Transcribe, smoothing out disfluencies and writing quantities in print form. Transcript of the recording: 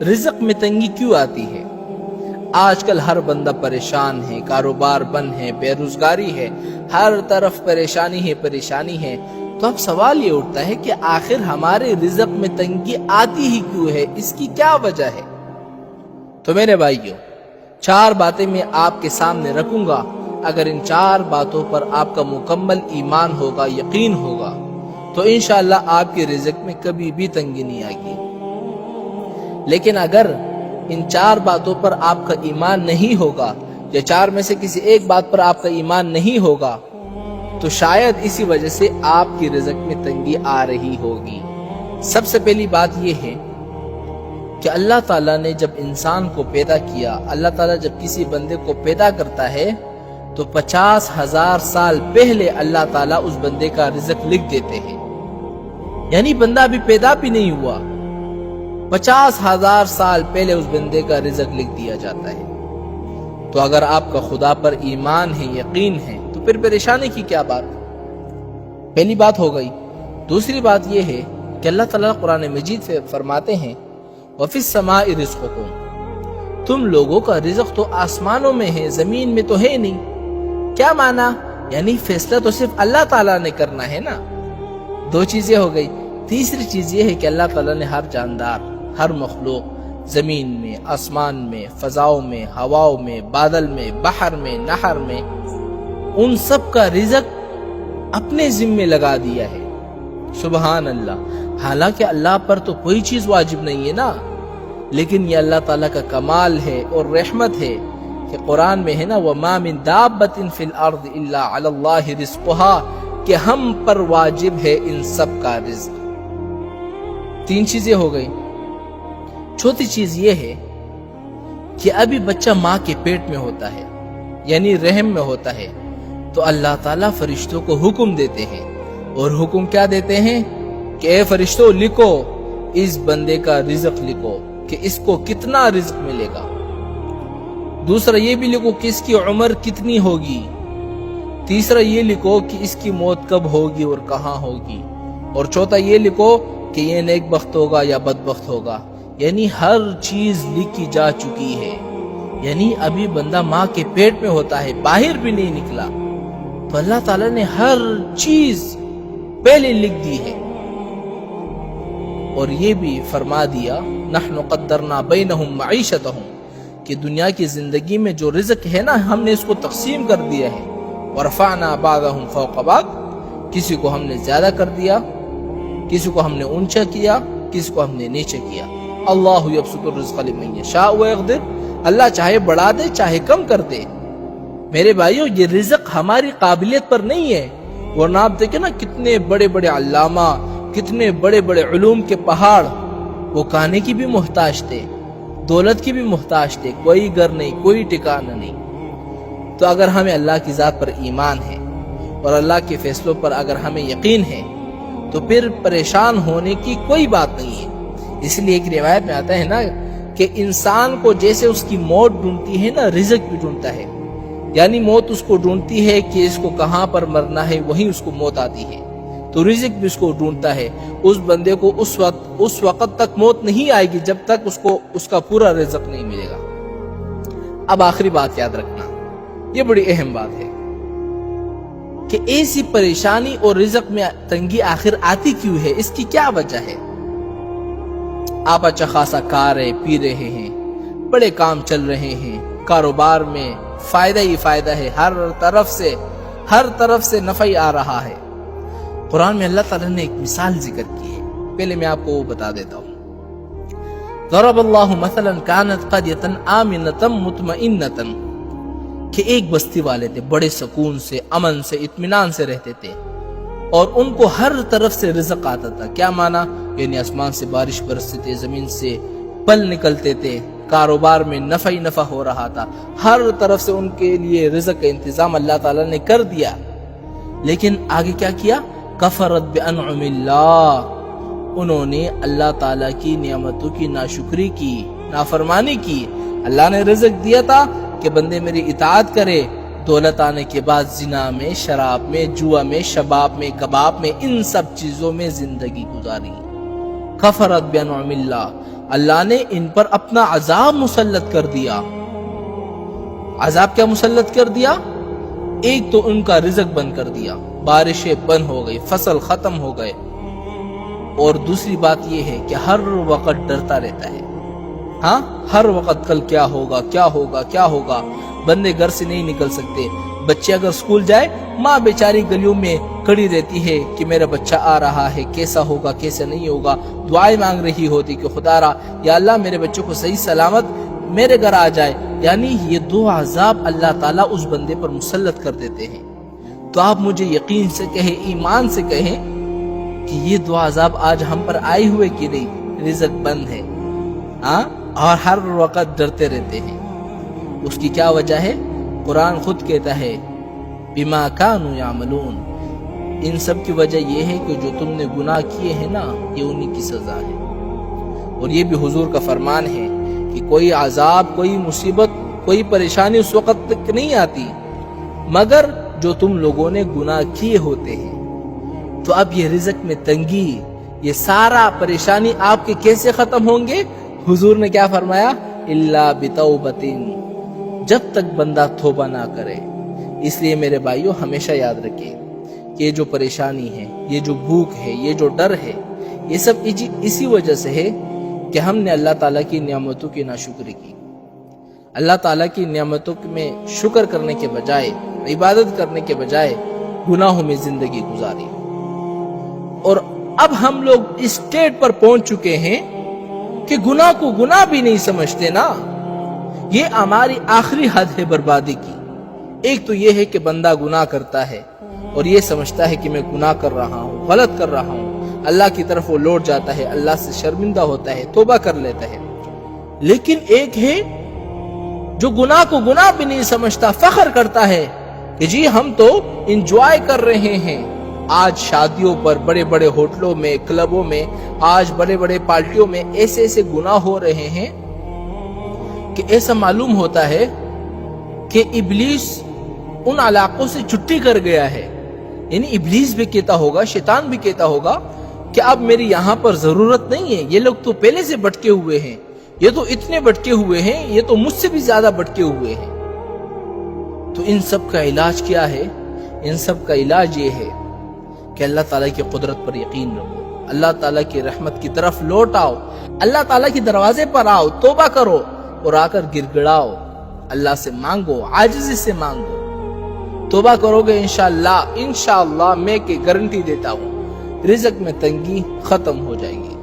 رزق میں تنگی کیوں آتی ہے؟ آج کل ہر بندہ پریشان ہے، کاروبار بند ہے، بے روزگاری ہے، ہر طرف پریشانی ہے۔ تو اب سوال یہ اٹھتا ہے کہ آخر ہمارے رزق میں تنگی آتی ہی کیوں ہے؟ اس کی کیا وجہ ہے؟ تو میرے بھائیوں، 4 باتیں میں آپ کے سامنے رکھوں گا۔ اگر ان 4 باتوں پر آپ کا مکمل ایمان ہوگا، یقین ہوگا، تو انشاءاللہ آپ کے رزق میں کبھی بھی تنگی نہیں آئے گی۔ لیکن اگر ان 4 باتوں پر آپ کا ایمان نہیں ہوگا، یا 4 میں سے کسی ایک بات پر آپ کا ایمان نہیں ہوگا، تو شاید اسی وجہ سے آپ کی رزق میں تنگی آ رہی ہوگی۔ سب سے پہلی بات یہ ہے کہ اللہ تعالیٰ نے جب انسان کو پیدا کیا، اللہ تعالیٰ جب کسی بندے کو پیدا کرتا ہے تو 50,000 سال پہلے اللہ تعالیٰ اس بندے کا رزق لکھ دیتے ہیں۔ یعنی بندہ ابھی پیدا بھی نہیں ہوا، 50,000 سال پہلے اس بندے کا رزق لکھ دیا جاتا ہے۔ تو اگر آپ کا خدا پر ایمان ہے، یقین ہے، تو پھر پریشانی کی کیا بات؟ پہلی بات ہو گئی۔ دوسری بات یہ ہے کہ اللہ تعالیٰ قرآن مجید سے فرماتے ہیں وَفِي السَّمَاءِ رِزْقُكُمْ، تم لوگوں کا رزق تو آسمانوں میں ہے، زمین میں تو ہے نہیں۔ کیا معنی؟ یعنی فیصلہ تو صرف اللہ تعالیٰ نے کرنا ہے نا۔ 2 چیزیں ہو گئی۔ تیسری چیز یہ ہے کہ اللہ تعالیٰ نے ہر جاندار، ہر مخلوق، زمین میں، آسمان میں، فضاؤں میں، ہواؤں میں، بادل میں، بحر میں، نہر میں، ان سب کا رزق اپنے ذمے لگا دیا ہے۔ سبحان اللہ۔ حالانکہ اللہ پر تو کوئی چیز واجب نہیں ہے نا، لیکن یہ اللہ تعالیٰ کا کمال ہے اور رحمت ہے کہ قرآن میں ہے نا وَمَا مِن دَابَّةٍ فِي الْأَرْضِ إِلَّا عَلَى اللَّهِ رِزْقُهَا، کہ ہم پر واجب ہے ان سب کا رزق۔ 3 چیزیں ہو گئی۔ چوتھی چیز یہ ہے کہ ابھی بچہ ماں کے پیٹ میں ہوتا ہے، یعنی رحم میں ہوتا ہے، تو اللہ تعالیٰ فرشتوں کو حکم دیتے ہیں، اور حکم کیا دیتے ہیں کہ اے فرشتوں لکھو، اس بندے کا رزق لکھو کہ اس کو کتنا رزق ملے گا۔ دوسرا یہ بھی لکھو کہ اس کی عمر کتنی ہوگی۔ تیسرا یہ لکھو کہ اس کی موت کب ہوگی اور کہاں ہوگی۔ اور چوتھا یہ لکھو کہ یہ نیک بخت ہوگا یا بدبخت ہوگا۔ یعنی ہر چیز لکھی جا چکی ہے۔ یعنی ابھی بندہ ماں کے پیٹ میں ہوتا ہے، باہر بھی نہیں نکلا، تو اللہ تعالیٰ نے ہر چیز پہلے لکھ دی ہے۔ اور یہ بھی فرما دیا نحن قدرنا بینہم معیشتہم، کہ دنیا کی زندگی میں جو رزق ہے نا، ہم نے اس کو تقسیم کر دیا ہے۔ ورفعنا بعضہم فوق بعض، کسی کو ہم نے زیادہ کر دیا، کسی کو ہم نے اونچا کیا، کسی کو ہم نے نیچے کیا۔ اللہ یبسط الرزق لمن یشاء ویقدر، اللہ چاہے بڑھا دے چاہے کم کر دے۔ میرے بھائیو، یہ رزق ہماری قابلیت پر نہیں ہے، ورنہ آپ دیکھیں نا کتنے بڑے بڑے علامہ، کتنے بڑے بڑے علوم کے پہاڑ، وہ کھانے کی بھی محتاج تھے، دولت کی بھی محتاج تھے، کوئی گھر نہیں، کوئی ٹھکانہ نہیں۔ تو اگر ہمیں اللہ کی ذات پر ایمان ہے اور اللہ کے فیصلوں پر اگر ہمیں یقین ہے، تو پھر پریشان ہونے کی کوئی بات نہیں ہے۔ اس لیے ایک روایت میں آتا ہے نا کہ انسان کو جیسے اس کی موت ڈھونڈتی ہے نا، رزق بھی ڈھونڈتا ہے۔ یعنی موت اس کو ڈھونڈتی ہے کہ اس کو کہاں پر مرنا ہے، وہیں اس کو موت آتی ہے، تو رزق بھی اس کو ڈھونڈتا ہے۔ اس بندے کو اس وقت تک موت نہیں آئے گی جب تک اس کو اس کا پورا رزق نہیں ملے گا۔ اب آخری بات یاد رکھنا، یہ بڑی اہم بات ہے کہ ایسی پریشانی اور رزق میں تنگی آخر آتی کیوں ہے، اس کی کیا وجہ ہے؟ آپ اچھا خاصا کھا رہے پی رہے ہیں، بڑے کام چل رہے ہیں، کاروبار میں فائدہ ہی فائدہ ہے، ہر طرف سے نفع ہی آ رہا ہے۔ قرآن میں اللہ تعالیٰ نے ایک مثال ذکر کی ہے، پہلے میں آپ کو وہ بتا دیتا ہوں۔ ضرب اللہ مثلا كانت قرية آمنة مطمئنة، کہ ایک بستی والے تھے، بڑے سکون سے، امن سے، اطمینان سے رہتے تھے، اور ان کو ہر طرف سے رزق آتا تھا۔ کیا معنی؟ یعنی آسمان سے بارش برستے تھے، زمین سے پھل نکلتے تھے، کاروبار میں نفع ہی نفع ہو رہا تھا، ہر طرف سے ان کے لیے رزق کا انتظام اللہ تعالیٰ نے کر دیا۔ لیکن آگے کیا کیا؟ کفرت بانعم اللہ، انہوں نے اللہ تعالیٰ کی نعمتوں کی ناشکری کی، نافرمانی کی۔ اللہ نے رزق دیا تھا کہ بندے میری اطاعت کرے، دولت آنے کے بعد زنا میں، شراب میں، جوا میں، شباب میں، کباب میں، ان سب چیزوں میں زندگی گزاری۔ کفرت بانعم اللہ، اللہ نے ان پر اپنا عذاب مسلط کر دیا۔ عذاب کیا مسلط کر دیا؟ ایک تو ان کا رزق بند کر دیا، بارشیں بند ہو گئی، فصل ختم ہو گئے، اور دوسری بات یہ ہے کہ ہر وقت ڈرتا رہتا ہے۔ ہاں، ہر وقت کل کیا ہوگا کیا ہوگا کیا ہوگا، بندے گھر سے نہیں نکل سکتے۔ بچے اگر سکول جائے، ماں بیچاری گلیوں میں کھڑی رہتی ہے کہ میرا بچہ آ رہا ہے، کیسا ہوگا کیسا نہیں ہوگا، دعائیں مانگ رہی ہوتی کہ خدا را یا اللہ میرے بچوں کو صحیح سلامت میرے گھر آ جائے۔ یعنی یہ دو عذاب اللہ تعالیٰ اس بندے پر مسلط کر دیتے ہیں۔ تو آپ مجھے یقین سے کہیں، ایمان سے کہیں کہ یہ دو عذاب آج ہم پر آئے ہوئے کہ نہیں؟ رزق بند ہے، ہاں، اور ہر وقت ڈرتے رہتے ہیں۔ اس کی کیا وجہ ہے؟ قرآن خود کہتا ہے بما کانوا یعملون، ان سب کی وجہ یہ ہے کہ جو تم نے گناہ کیے ہیں نا، یہ انہی کی سزا ہے۔ اور یہ بھی حضور کا فرمان ہے کہ کوئی عذاب، کوئی مصیبت، کوئی پریشانی اس وقت تک نہیں آتی مگر جو تم لوگوں نے گناہ کیے ہوتے ہیں۔ تو اب یہ رزق میں تنگی، یہ سارا پریشانی آپ کے کیسے ختم ہوں گے؟ حضور نے کیا فرمایا؟ الا بتوبۃ، جب تک بندہ توبہ نہ کرے۔ اس لیے میرے بھائیوں ہمیشہ یاد رکھیں کہ یہ جو پریشانی ہے، یہ جو بھوک ہے، یہ جو ڈر ہے، یہ سب اسی وجہ سے ہے کہ ہم نے اللہ تعالیٰ کی نعمتوں کی ناشکری کی۔ اللہ تعالیٰ کی نعمتوں میں شکر کرنے کے بجائے، عبادت کرنے کے بجائے گناہوں میں زندگی گزاری، اور اب ہم لوگ اس اسٹیٹ پر پہنچ چکے ہیں کہ گناہ کو گناہ بھی نہیں سمجھتے نا۔ یہ ہماری آخری حد ہے بربادی کی۔ ایک تو یہ ہے کہ بندہ گناہ کرتا ہے اور یہ سمجھتا ہے کہ میں گناہ کر رہا ہوں، غلط کر رہا ہوں، اللہ کی طرف وہ لوٹ جاتا ہے، اللہ سے شرمندہ ہوتا ہے، توبہ کر لیتا ہے۔ لیکن ایک ہے جو گناہ کو گناہ بھی نہیں سمجھتا، فخر کرتا ہے کہ جی ہم تو انجوائے کر رہے ہیں۔ آج شادیوں پر، بڑے بڑے ہوٹلوں میں، کلبوں میں، آج بڑے بڑے پارٹیوں میں ایسے ایسے گناہ ہو رہے ہیں کہ ایسا معلوم ہوتا ہے کہ ابلیس ان علاقوں سے چھٹی کر گیا ہے۔ یعنی ابلیس بھی کہتا ہوگا، شیطان بھی کہتا ہوگا کہ اب میری یہاں پر ضرورت نہیں ہے، یہ لوگ تو پہلے سے بھٹکے ہوئے ہیں، یہ تو اتنے بھٹکے ہوئے ہیں، یہ تو مجھ سے بھی زیادہ بھٹکے ہوئے ہیں۔ تو ان سب کا علاج کیا ہے؟ ان سب کا علاج یہ ہے کہ اللہ تعالیٰ کی قدرت پر یقین رکھو، اللہ تعالیٰ کی رحمت کی طرف لوٹ آؤ، اللہ تعالیٰ کے دروازے پر آؤ، توبہ کرو اور آ کر گر گڑاؤ، اللہ سے مانگو، عاجزی سے مانگو۔ توبہ کرو گے انشاءاللہ میں کہ گارنٹی دیتا ہوں رزق میں تنگی ختم ہو جائے گی۔